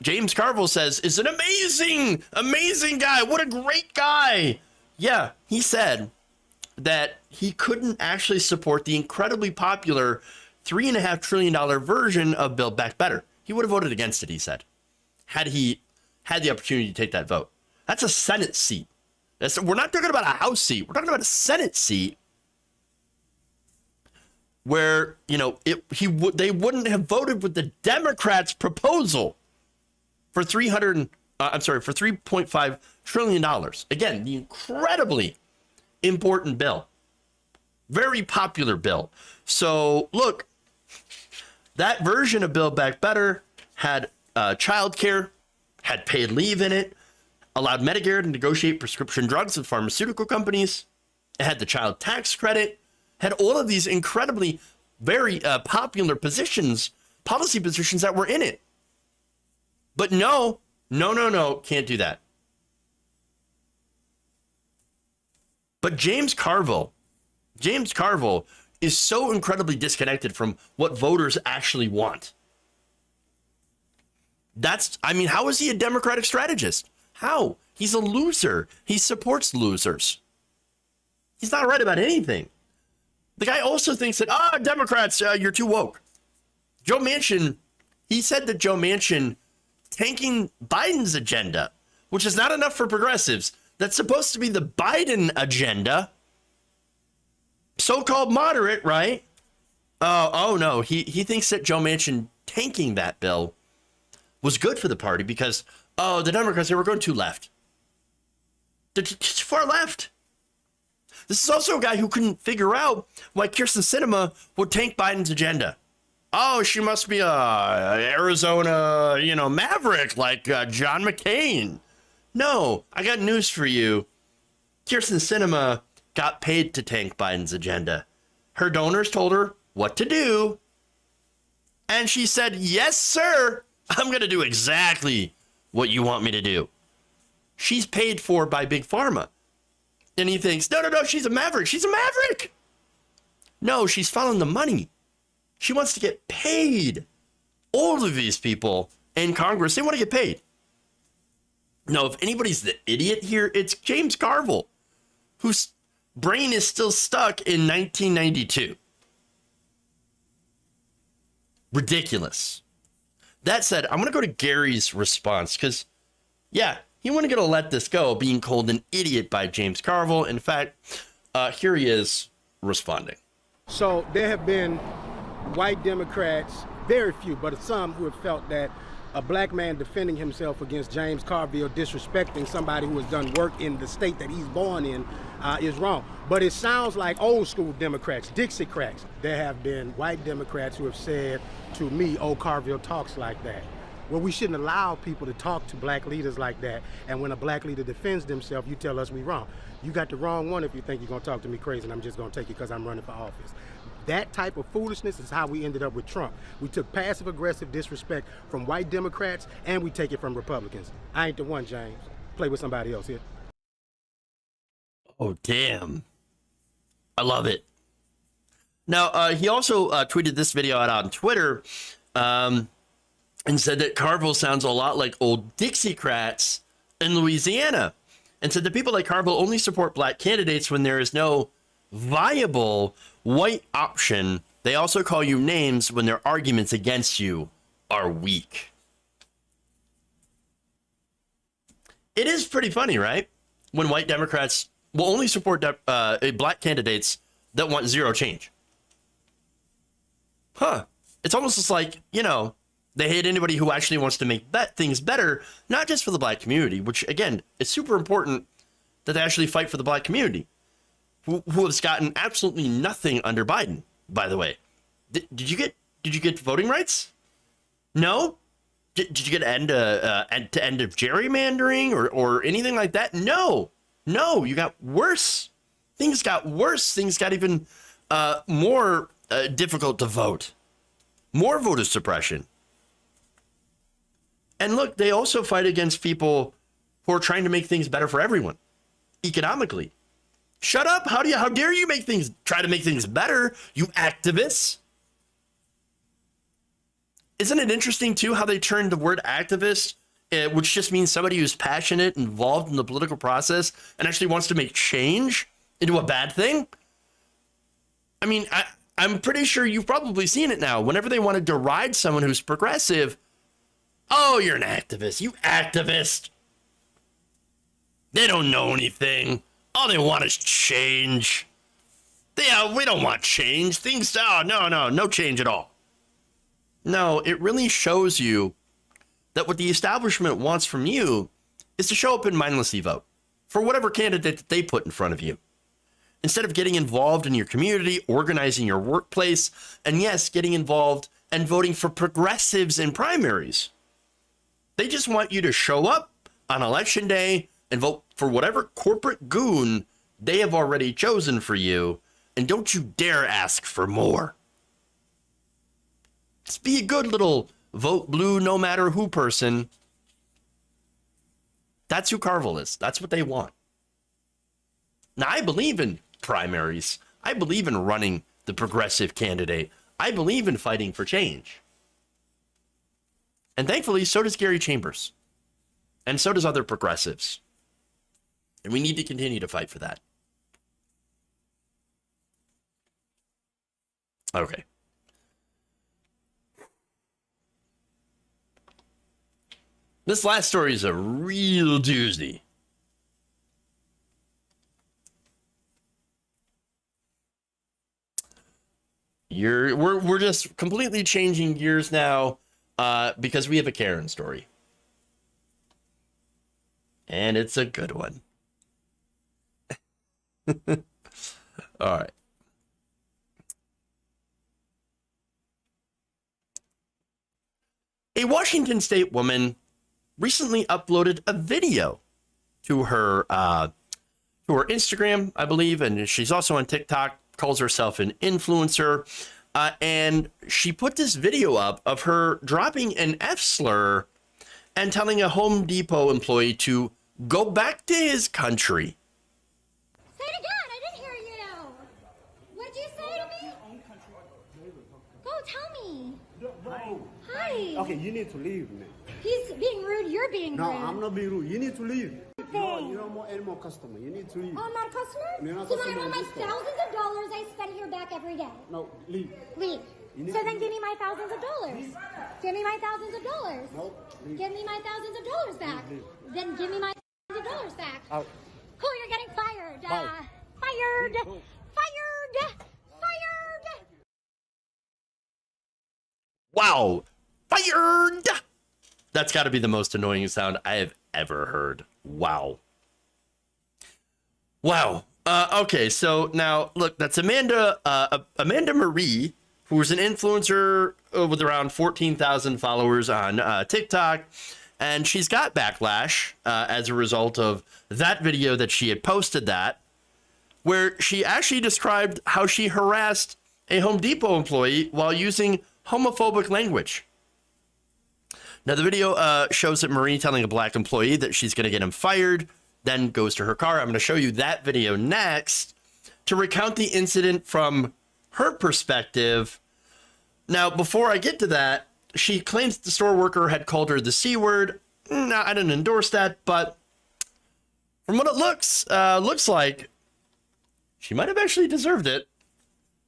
James Carville says is an amazing, amazing guy. What a great guy. Yeah, he said that he couldn't actually support the incredibly popular $3.5 trillion version of Build Back Better. He would have voted against it, he said, had he had the opportunity to take that vote. That's a Senate seat. We're not talking about a House seat. We're talking about a Senate seat where, you know, they wouldn't have voted with the Democrats' proposal for $3.5 trillion. Again, the incredibly important bill, very popular bill. So look, that version of Build Back Better had childcare, had paid leave in it, allowed Medicare to negotiate prescription drugs with pharmaceutical companies. It had the child tax credit, had all of these incredibly very popular positions, policy positions that were in it. But no, can't do that. But James Carville is so incredibly disconnected from what voters actually want. How is he a Democratic strategist? How? He's a loser. He supports losers. He's not right about anything. The guy also thinks that, Democrats, you're too woke. Joe Manchin, he said that Joe Manchin tanking Biden's agenda, which is not enough for progressives. That's supposed to be the Biden agenda. So-called moderate, right? Oh no, he thinks that Joe Manchin tanking that bill was good for the party because, the Democrats, they were going too left. They're too far left. This is also a guy who couldn't figure out why Kyrsten Sinema would tank Biden's agenda. Oh, she must be a Arizona, maverick like John McCain. No, I got news for you. Kyrsten Sinema got paid to tank Biden's agenda. Her donors told her what to do. And she said, yes, sir, I'm going to do exactly what you want me to do. She's paid for by Big Pharma. And he thinks, no, she's a maverick. She's a maverick. No, she's following the money. She wants to get paid. All of these people in Congress, they want to get paid. No, if anybody's the idiot here, it's James Carville, whose brain is still stuck in 1992. Ridiculous. That said, I'm going to go to Gary's response because, yeah, he wasn't going to let this go, being called an idiot by James Carville. In fact, here he is responding. So there have been white Democrats, very few, but some who have felt that a black man defending himself against James Carville, disrespecting somebody who has done work in the state that he's born in, is wrong. But it sounds like old school Democrats, Dixiecrats. There have been white Democrats who have said to me, Carville talks like that. Well, we shouldn't allow people to talk to black leaders like that. And when a black leader defends themselves, you tell us we wrong. You got the wrong one if you think you're going to talk to me crazy and I'm just going to take you because I'm running for office. That type of foolishness is how we ended up with Trump. We took passive-aggressive disrespect from white Democrats and we take it from Republicans. I ain't the one, James. Play with somebody else here. Oh, damn. I love it. Now, he also tweeted this video out on Twitter and said that Carville sounds a lot like old Dixiecrats in Louisiana, and said that people like Carville only support black candidates when there is no viable white option. They also call you names when their arguments against you are weak. It is pretty funny, right? When white Democrats will only support black candidates that want zero change. It's almost just like, They hate anybody who actually wants to make things better, not just for the black community, which, again, is super important that they actually fight for the black community, who has gotten absolutely nothing under Biden, by the way. Did you get voting rights? No? Did you get end of gerrymandering or anything like that? No, you got worse. Things got worse. Things got even more difficult to vote. More voter suppression. And look, they also fight against people who are trying to make things better for everyone, economically. Shut up! How dare you try to make things better, you activists? Isn't it interesting, too, how they turned the word activist, which just means somebody who's passionate, involved in the political process, and actually wants to make change, into a bad thing? I mean, I'm pretty sure you've probably seen it now. Whenever they want to deride someone who's progressive, oh, you're an activist. You activist. They don't know anything. All they want is change. We don't want change. No change at all. No, it really shows you that what the establishment wants from you is to show up and mindlessly vote for whatever candidate that they put in front of you. Instead of getting involved in your community, organizing your workplace, and yes, getting involved and voting for progressives in primaries. They just want you to show up on election day and vote for whatever corporate goon they have already chosen for you, and don't you dare ask for more. Just be a good little vote blue no matter who person. That's who Carville is. That's what they want. Now, I believe in primaries. I believe in running the progressive candidate. I believe in fighting for change. And thankfully, so does Gary Chambers. And so does other progressives. And we need to continue to fight for that. Okay. This last story is a real doozy. We're just completely changing gears now because we have a Karen story. And it's a good one. All right. A Washington State woman recently uploaded a video to her Instagram, I believe, and she's also on TikTok, calls herself an influencer, and she put this video up of her dropping an F slur and telling a Home Depot employee to go back to his country. Say it again. I didn't hear you. What did you say to me? Go tell me. Hi. Okay, you need to leave, man. He's being rude. You're being rude. No, I'm not being rude. You need to leave. No, Thing. you're not any more customer. You need to leave. Oh, I'm not a customer? You're not So customer I want in my this store. thousands of dollars I spend here back every day. No, leave. Leave. You need So to then leave. give me my thousands of dollars. Give me my thousands of dollars. No, leave. Give me my thousands of dollars back. Leave. Then give me my thousands of dollars back. Out. Cool, you're getting fired. Bye. Fired. Go. Fired. Fired. Wow. Fired. That's got to be the most annoying sound I have ever heard. Wow. Wow. Okay, so now, look, that's Amanda Marie, who's an influencer with around 14,000 followers on TikTok. And she's got backlash as a result of that video that she had posted where she actually described how she harassed a Home Depot employee while using homophobic language. Now, the video shows that Marie telling a black employee that she's going to get him fired, then goes to her car. I'm going to show you that video next to recount the incident from her perspective. Now, before I get to that, she claims the store worker had called her the C word. No, I didn't endorse that, but from what it looks like, she might have actually deserved it.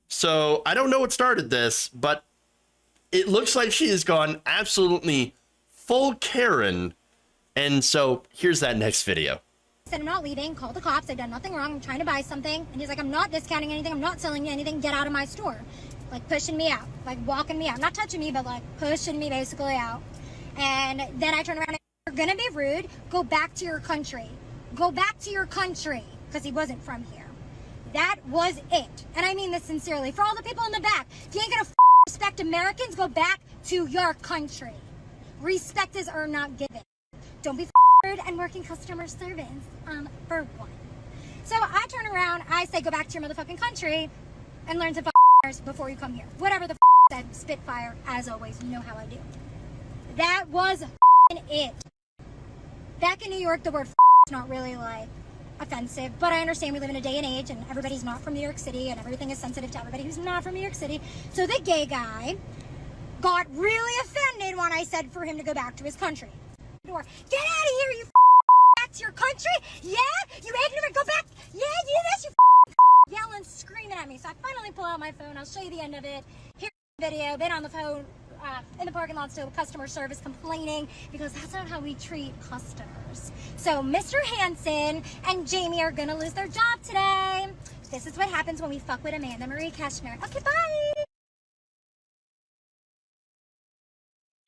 So I don't know what started this, but it looks like she has gone absolutely full Karen. And so here's that next video. Said I'm not leaving. Call the cops. I've done nothing wrong. I'm trying to buy something. And he's like, I'm not discounting anything. I'm not selling you anything. Get out of my store. like pushing me out, like walking me out, not touching me, but like pushing me basically out. And then I turn around and you're gonna be rude, go back to your country. Go back to your country, because he wasn't from here. That was it. And I mean this sincerely. For all the people in the back, if you ain't gonna respect Americans, go back to your country. Respect is earned, not given. Don't be rude and work in customer service, for one. So I turn around, I say go back to your motherfucking country and learn to before you come here. Whatever the said, spitfire, as always, you know how I do. That was it. Back in New York, the word is not really like offensive, but I understand we live in a day and age and everybody's not from New York City and everything is sensitive to everybody who's not from New York City. So the gay guy got really offended when I said for him to go back to his country. Get out of here, you back to your country? Yeah? You ignorant, go back? Yeah, you do this, you yelling, screaming at me. So I finally pull out my phone. I'll show you the end of it. Here's the video. Been on the phone in the parking lot still with customer service complaining because that's not how we treat customers. So Mr. Hansen and Jamie are gonna lose their job today. This is what happens when we fuck with Amanda Marie Keshner. Okay, bye.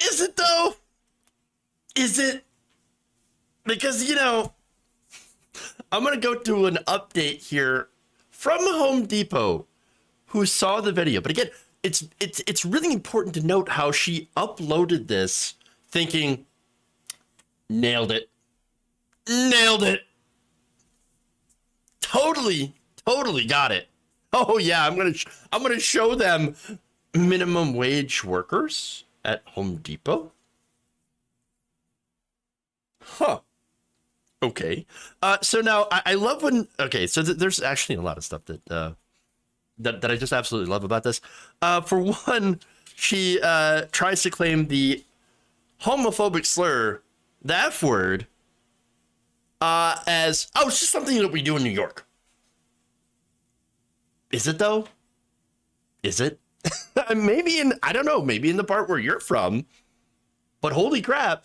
Is it though? Is it? Because, you know, I'm going to go to an update here from Home Depot who saw the video. But again, it's really important to note how she uploaded this thinking, nailed it. Nailed it. Totally got it. Oh yeah, I'm going to show them minimum wage workers at Home Depot. Huh. Okay. So now I love when, okay, so there's actually a lot of stuff that I just absolutely love about this. For one, she tries to claim the homophobic slur, the F word, as, oh, it's just something that we do in New York. Is it though? Is it? Maybe I don't know, maybe in the part where you're from, but holy crap.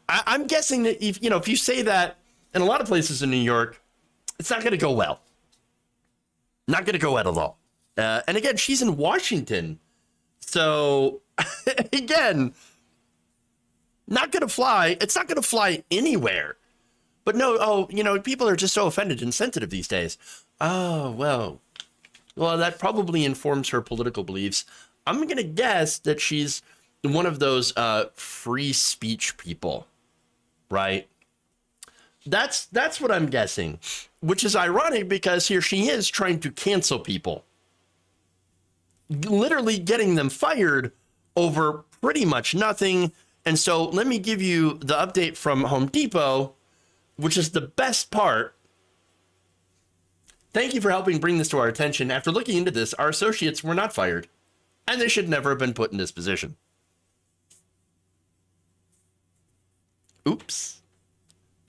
I'm guessing that if you say that in a lot of places in New York, it's not going to go well. Not going to go well at all. And again, she's in Washington. So again, not going to fly. It's not going to fly anywhere. But no, people are just so offended and sensitive these days. Oh, well, that probably informs her political beliefs. I'm going to guess that she's one of those free speech people, right? That's what I'm guessing, which is ironic because here she is trying to cancel people, literally getting them fired over pretty much nothing. And so let me give you the update from Home Depot, which is the best part. Thank you for helping bring this to our attention. After looking into this, our associates were not fired, and they should never have been put in this position. Oops.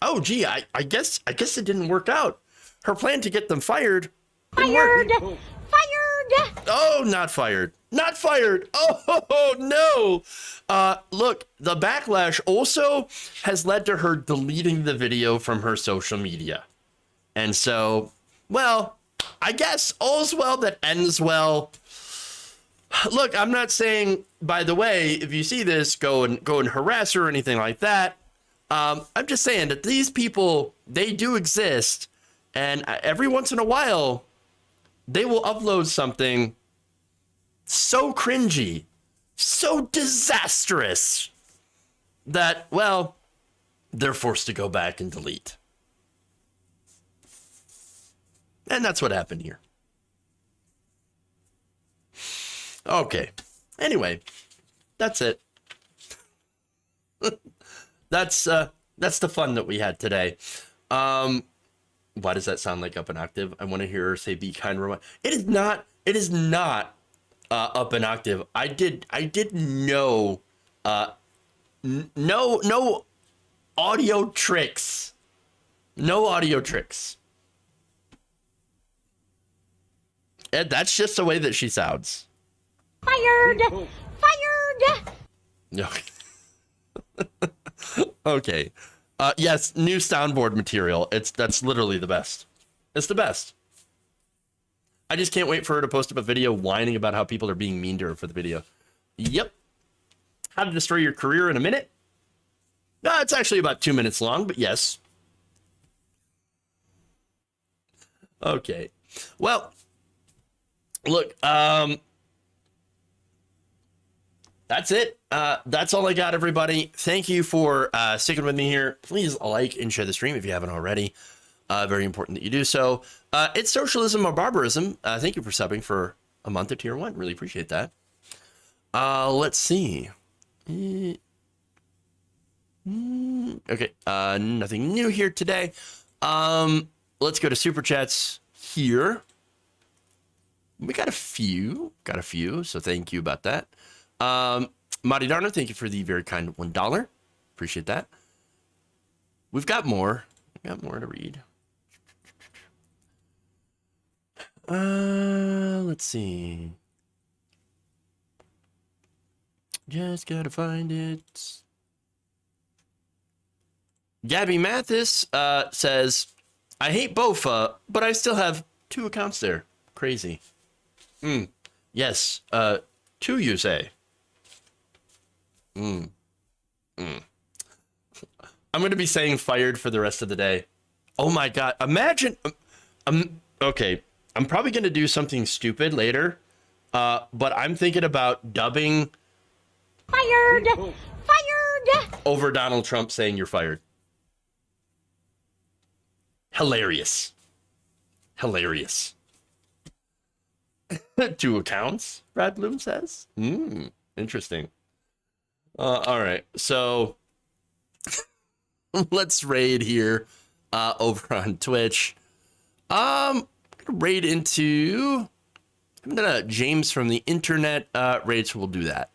Oh, gee, I guess it didn't work out. Her plan to get them fired. Fired! Fired! Oh, not fired. Not fired. Oh, no. Look, the backlash also has led to her deleting the video from her social media. And so, well, I guess all's well that ends well. Look, I'm not saying, by the way, if you see this, go and harass her or anything like that. I'm just saying that these people, they do exist, and every once in a while, they will upload something so cringy, so disastrous, that, well, they're forced to go back and delete. And that's what happened here. Okay. Anyway, that's it. That's the fun that we had today. Why does that sound like up an octave? I want to hear her say "be kind." It is not up an octave. I did no audio tricks. No audio tricks. And that's just the way that she sounds. Fired! Fired! No. Okay. Yes, new soundboard material. That's literally the best. It's the best. I just can't wait for her to post up a video whining about how people are being mean to her for the video. Yep. How to destroy your career in a minute? No, it's actually about 2 minutes long, but yes. Okay. Well, look, that's it. That's all I got, everybody. Thank you for sticking with me here. Please like and share the stream if you haven't already. Very important that you do so. It's Socialism or Barbarism. Thank you for subbing for a month of Tier 1. Really appreciate that. Let's see. Okay, nothing new here today. Let's go to Super Chats here. We got a few, so thank you about that. Madi Darno, thank you for the very kind $1. Appreciate that. We've got more. We got more to read. Let's see. Just gotta find it. Gabby Mathis says, I hate Bofa, but I still have 2 accounts there. Crazy. Yes. 2, you say? I'm going to be saying fired for the rest of the day. Oh my God. Imagine. Okay. I'm probably going to do something stupid later. But I'm thinking about dubbing. Fired! Fired! Over Donald Trump saying you're fired. Hilarious. Hilarious. 2 accounts, Brad Bloom says. Interesting. All right, so let's raid here over on Twitch. I'm gonna raid into. I'm gonna James from the internet raid, so we'll do that.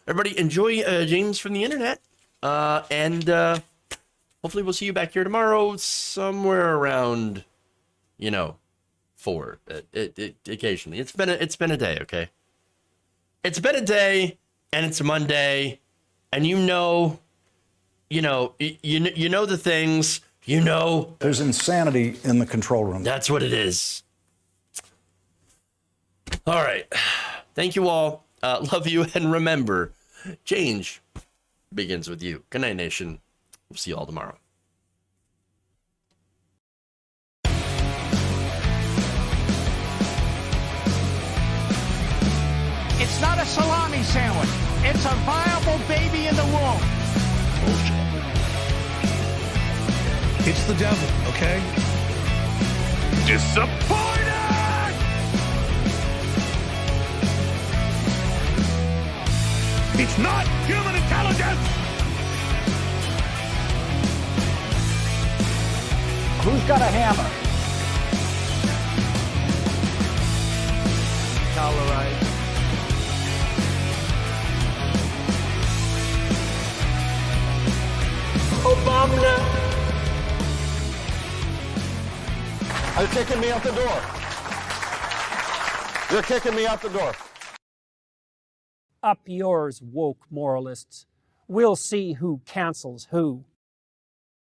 Everybody enjoy James from the internet, and hopefully we'll see you back here tomorrow, somewhere around, 4. Occasionally, it's been a day, okay? It's been a day. And it's a Monday, and you know the things, There's insanity in the control room. That's what it is. All right. Thank you all. Love you, and remember, change begins with you. Good night, nation. We'll see you all tomorrow. It's not a salami sandwich. It's a viable baby in the womb. Bullshit. It's the devil, okay? Disappointed! It's not human intelligence! Who's got a hammer? Tolerate. Obama. You're kicking me out the door. You're kicking me out the door. Up yours, woke moralists. We'll see who cancels who.